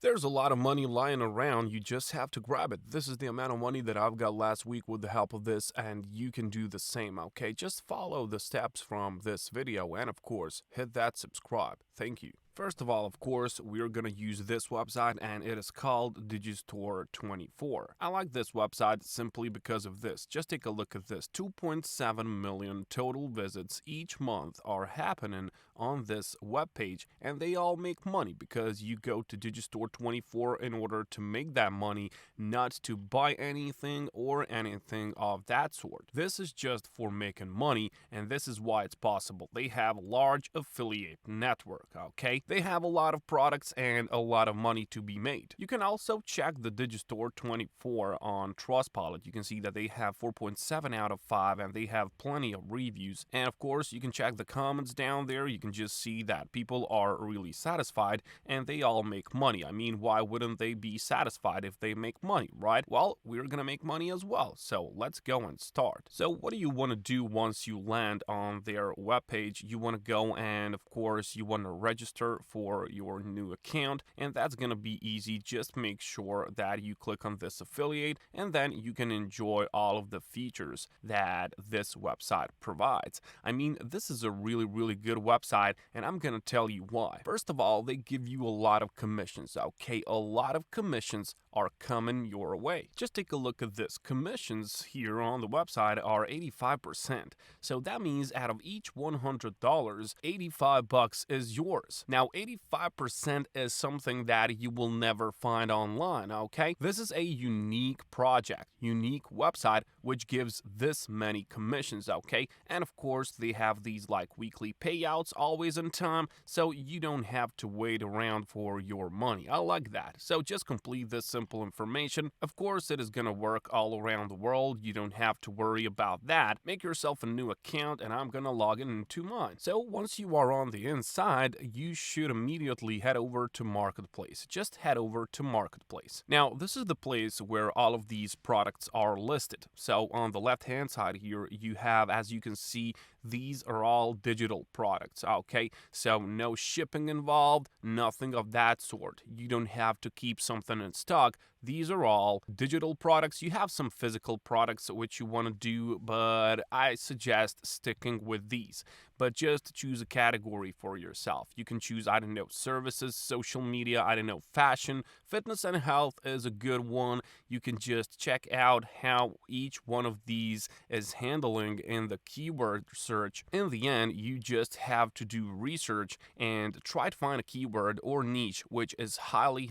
There's a lot of money lying around, you just have to grab it. This is the amount of money that I've got last week with the help of this, and you can do the same, okay? Just follow the steps from this video and, of course, hit that subscribe. Thank you. First of all, of course, we're gonna use this website and it is called Digistore24. I like this website simply because of this. Just take a look at this. 2.7 million total visits each month are happening on this webpage, and they all make money because you go to Digistore24 in order to make that money, not to buy anything or anything of that sort. This is just for making money, and this is why it's possible. They have a large affiliate network, okay? They have a lot of products and a lot of money to be made. You can also check the Digistore24 on Trustpilot. You can see that they have 4.7 out of 5 and they have plenty of reviews. And of course, you can check the comments down there. You can just see that people are really satisfied and they all make money. I mean, why wouldn't they be satisfied if they make money, right? Well, we're gonna make money as well. So let's go and start. So what do you want to do once you land on their webpage? You want to go and of course you want to register for your new account, and that's gonna be easy. Just make sure that you click on this affiliate and then you can enjoy all of the features that this website provides. I mean, this is a really good website, and I'm gonna tell you why. First of all, they give you a lot of commissions, okay? A lot of commissions are coming your way. Just take a look at this. Commissions here on the website are 85%. So that means out of each $100, 85 bucks is yours. Now, 85% is something that you will never find online, okay? This is a unique project, unique website which gives this many commissions, okay? And of course, they have these like weekly payouts always in time, so you don't have to wait around for your money. I like that. So just complete this simple information. Of course, it is going to work all around the world. You don't have to worry about that. Make yourself a new account, and I'm going to log into mine. So once you are on the inside, you should immediately head over to Marketplace. Just head over to Marketplace. Now, this is the place where all of these products are listed. So on the left hand side here, you have, as you can see, these are all digital products, okay? So no shipping involved, nothing of that sort. You don't have to keep something in stock. These are all digital products. You have some physical products which you want to do, but I suggest sticking with these. But just choose a category for yourself. You can choose, I don't know, services, social media, I don't know, fashion, fitness and health is a good one. You can just check out how each one of these is handling in the keyword search. In the end, you just have to do research and try to find a keyword or niche which is highly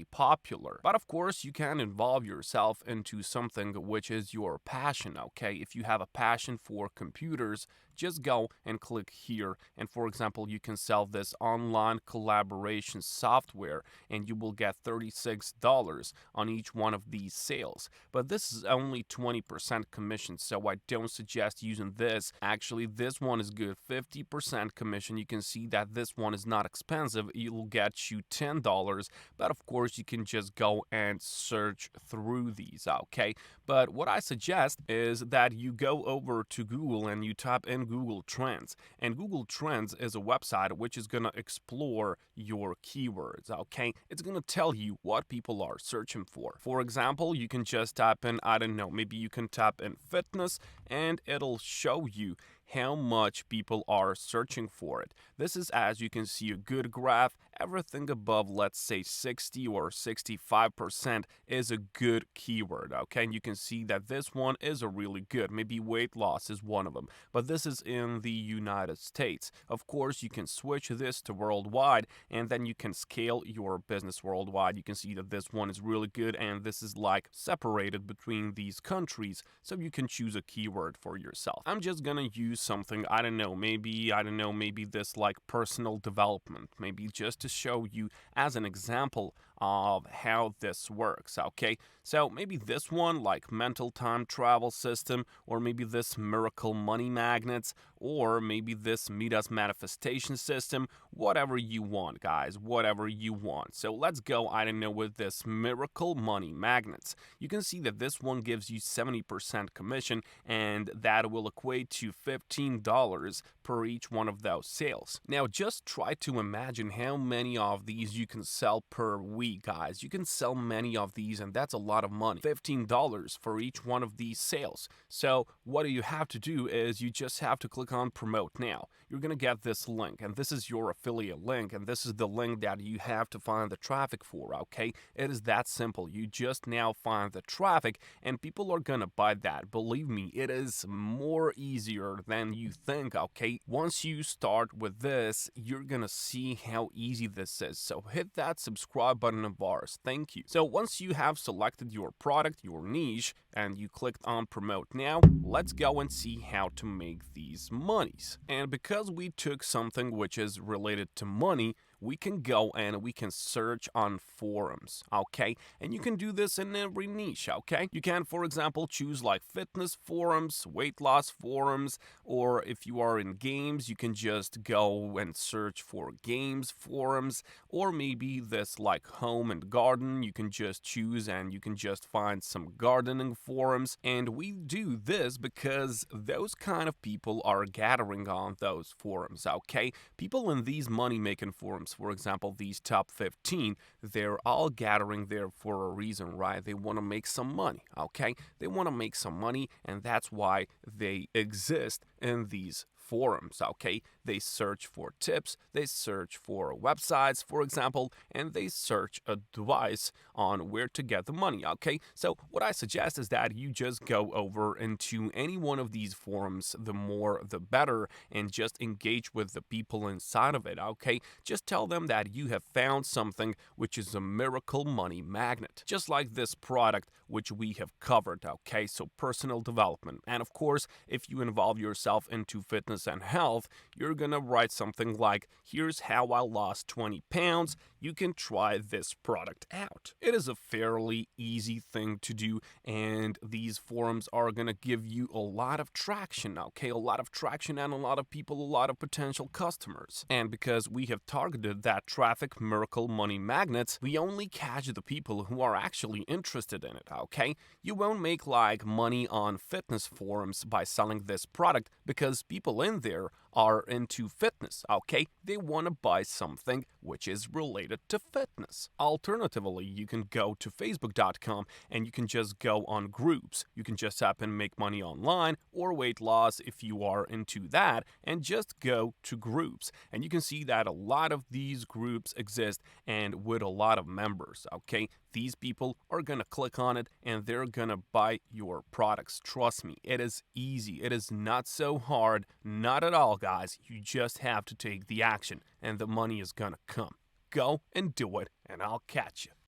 popular. But of course, you can involve yourself into something which is your passion, okay? If you have a passion for computers, just go and click here. And for example, you can sell this online collaboration software and you will get $36 on each one of these sales. But this is only 20% commission, so I don't suggest using this. Actually, this one is good, 50% commission. You can see that this one is not expensive. It will get you $10, but of course, you can just go and search through these, okay? But what I suggest is that you go over to Google and you type in Google Trends. And Google Trends is a website which is going to explore your keywords, okay? It's going to tell you what people are searching for. For example, you can just type in, I don't know, maybe you can type in fitness and it'll show you how much people are searching for it. This is, as you can see, a good graph. Everything above, let's say 60 or 65% is a good keyword, okay? And you can see that this one is a really good. Maybe weight loss is one of them, but this is in the United States. Of course, you can switch this to worldwide, and then you can scale your business worldwide. You can see that this one is really good, and this is like separated between these countries, so you can choose a keyword for yourself. I'm just gonna use something, I don't know, maybe this like personal development, maybe just to show you as an example of how this works, okay? So maybe this one, like mental time travel system, or maybe this miracle money magnets, or maybe this Midas manifestation system, whatever you want, guys, whatever you want. So let's go, I don't know, with this miracle money magnets. You can see that this one gives you 70% commission, and that will equate to $15 per each one of those sales. Now, just try to imagine how many many of these you can sell per week, guys. You can sell many of these, and that's a lot of money. $15 for each one of these sales. So what you have to do is you just have to click on promote now. You're gonna get this link, and this is your affiliate link, and this is the link that you have to find the traffic for, okay? It is that simple. You just now find the traffic, and people are gonna buy that. Believe me, it is more easier than you think, okay? Once you start with this, you're gonna see how easy this is. So hit that subscribe button of ours. Thank you. So once you have selected your product, your niche, and you clicked on promote now, let's go and see how to make these monies. And because we took something which is related to money, we can go and we can search on forums, okay? And you can do this in every niche, okay? You can, for example, choose like fitness forums, weight loss forums, or if you are in games, you can just go and search for games forums, or maybe this like home and garden, you can just choose and you can just find some gardening forums. And we do this because those kind of people are gathering on those forums, okay? People in these money-making forums, for example, these top 15, they're all gathering there for a reason, right? They want to make some money, okay? They want to make some money, and that's why they exist in these forums, okay? They search for tips, they search for websites, for example, and they search advice on where to get the money, okay? So what I suggest is that you just go over into any one of these forums, the more the better, and just engage with the people inside of it, okay? Just tell them that you have found something which is a miracle money magnet, just like this product which we have covered, okay? So personal development. And of course, if you involve yourself into fitness and health, you're gonna write something like, here's how I lost 20 pounds. You can try this product out. It is a fairly easy thing to do, and these forums are gonna give you a lot of traction, okay? A lot of traction and a lot of people, a lot of potential customers. And because we have targeted that traffic miracle money magnets, we only catch the people who are actually interested in it, okay? You won't make like money on fitness forums by selling this product because people in there are into fitness, okay? They want to buy something which is related to fitness. Alternatively, you can go to facebook.com and you can just go on groups. You can just type in make money online or weight loss if you are into that, and just go to groups. And you can see that a lot of these groups exist and with a lot of members, okay? These people are gonna click on it and they're gonna buy your products. Trust me, it is easy. It is not so hard, not at all, guys. You just have to take the action and the money is gonna come. Go and do it, and I'll catch you.